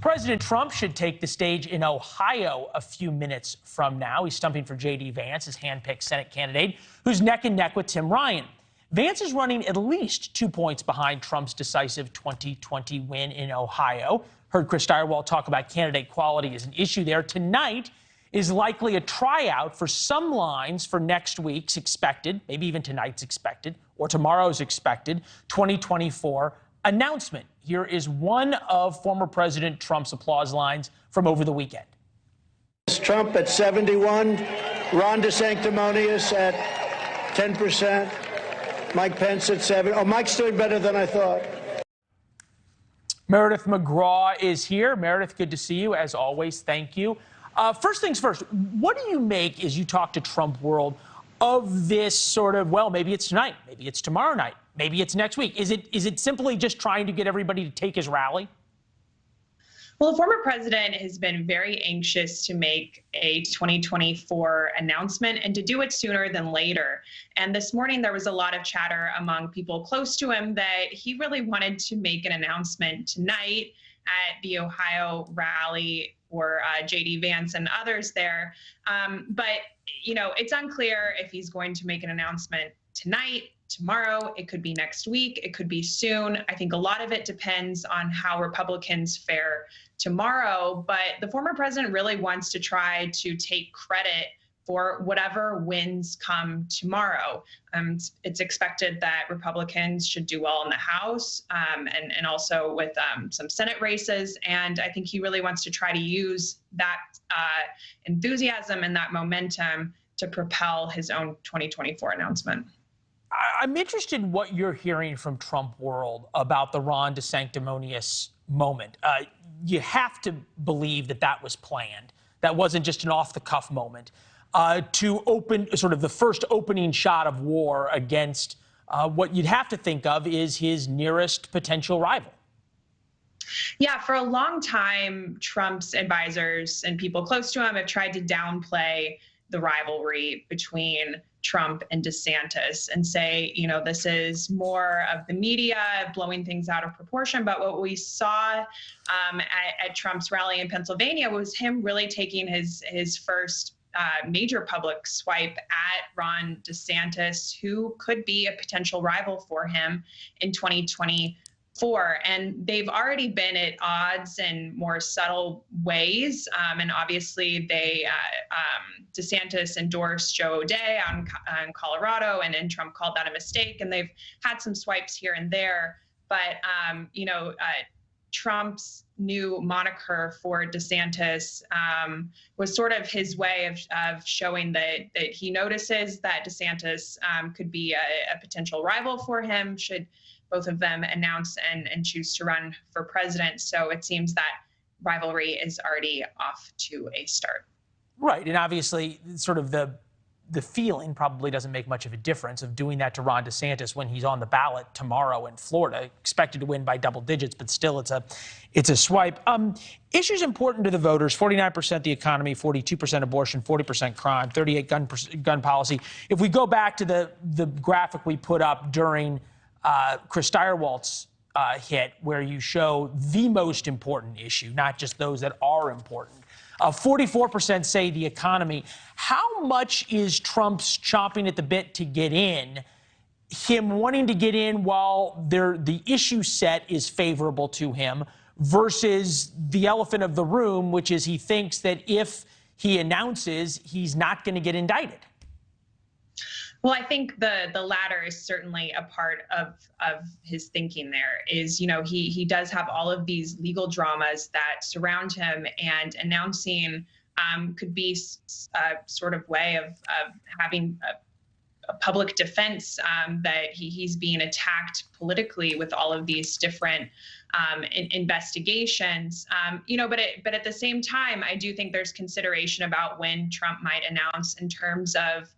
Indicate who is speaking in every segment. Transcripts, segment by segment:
Speaker 1: President Trump should take the stage in Ohio a few minutes from now. He's stumping for J.D. Vance, his handpicked Senate candidate, who's neck and neck with Tim Ryan. Vance is running at least 2 points behind Trump's decisive 2020 win in Ohio. Heard Chris Stirewalt talk about candidate quality as an issue there. Tonight is likely a tryout for some lines for next week's expected, maybe even tonight's expected, or tomorrow's expected 2024 announcement. Here is one of former President Trump's applause lines from over the weekend.
Speaker 2: Trump at 71, Ron DeSanctimonious at 10%, Mike Pence at 7. Oh, Mike's doing better than I thought.
Speaker 1: Meridith McGraw is here. Meridith, good to see you, as always. Thank you. First things first, what do you make, as you talk to Trump world, of this sort of, well, maybe it's tonight, maybe it's tomorrow night, maybe it's next week? Is it simply just trying to get everybody to take his rally?
Speaker 3: Well, the former president has been very anxious to make a 2024 announcement and to do it sooner than later. And this morning, there was a lot of chatter among people close to him that he really wanted to make an announcement tonight at the Ohio rally for J.D. Vance and others there. But, you know, it's unclear if he's going to make an announcement tonight, tomorrow, it could be next week, it could be soon. I think a lot of it depends on how Republicans fare tomorrow, but the former president really wants to try to take credit for whatever wins come tomorrow. It's expected that Republicans should do well in the House and also with some Senate races. And I think he really wants to try to use that enthusiasm and that momentum to propel his own 2024 announcement.
Speaker 1: I'm interested in what you're hearing from Trump world about the Ron DeSanctimonious moment. You have to believe that that was planned. That wasn't just an off-the-cuff moment. To open sort of the first opening shot of war against what you'd have to think of is his nearest potential rival.
Speaker 3: Yeah, for a long time, Trump's advisors and people close to him have tried to downplay the rivalry between Trump and DeSantis and say, you know, this is more of the media blowing things out of proportion. But what we saw at Trump's rally in Pennsylvania was him really taking his first major public swipe at Ron DeSantis, who could be a potential rival for him in 2024. And they've already been at odds in more subtle ways. And obviously, DeSantis endorsed Joe O'Dea on Colorado, and then Trump called that a mistake. And they've had some swipes here and there. But, you know, Trump's new moniker for DeSantis was sort of his way of showing that he notices that DeSantis could be a potential rival for him should both of them announce and choose to run for president. So it seems that rivalry is already off to a start. Right. And obviously, sort of the feeling probably doesn't make much of a difference of doing that to Ron DeSantis when he's on the ballot tomorrow in Florida, expected to win by double digits, but still it's a swipe. Issues important to the voters: 49% the economy, 42% abortion, 40% crime, 38% gun policy. If we go back to the graphic we put up during Chris Stirewalt's hit, where you show the most important issue, not just those that are important. 44% say the economy. How much is Trump's chomping at the bit to get in, him wanting to get in while the issue set is favorable to him, versus the elephant of the room, which is he thinks that if he announces, he's not going to get indicted? Well, I think the latter is certainly a part of his thinking there is, you know, he does have all of these legal dramas that surround him, and announcing could be a sort of way of having a public defense that he's being attacked politically with all of these different investigations. You know, but at the same time, I do think there's consideration about when Trump might announce in terms of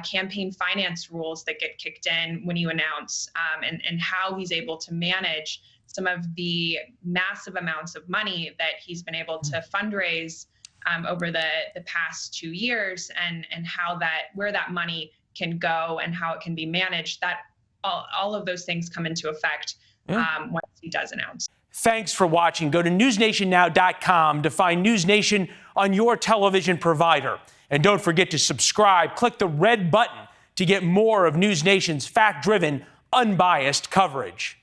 Speaker 3: campaign finance rules that get kicked in when you announce, and how he's able to manage some of the massive amounts of money that he's been able to fundraise over the past 2 years, and where that money can go and how it can be managed. That all of those things come into effect once he does announce.
Speaker 1: Thanks for watching. Go to newsnationnow.com to find NewsNation on your television provider. And don't forget to subscribe. Click the red button to get more of NewsNation's fact-driven, unbiased coverage.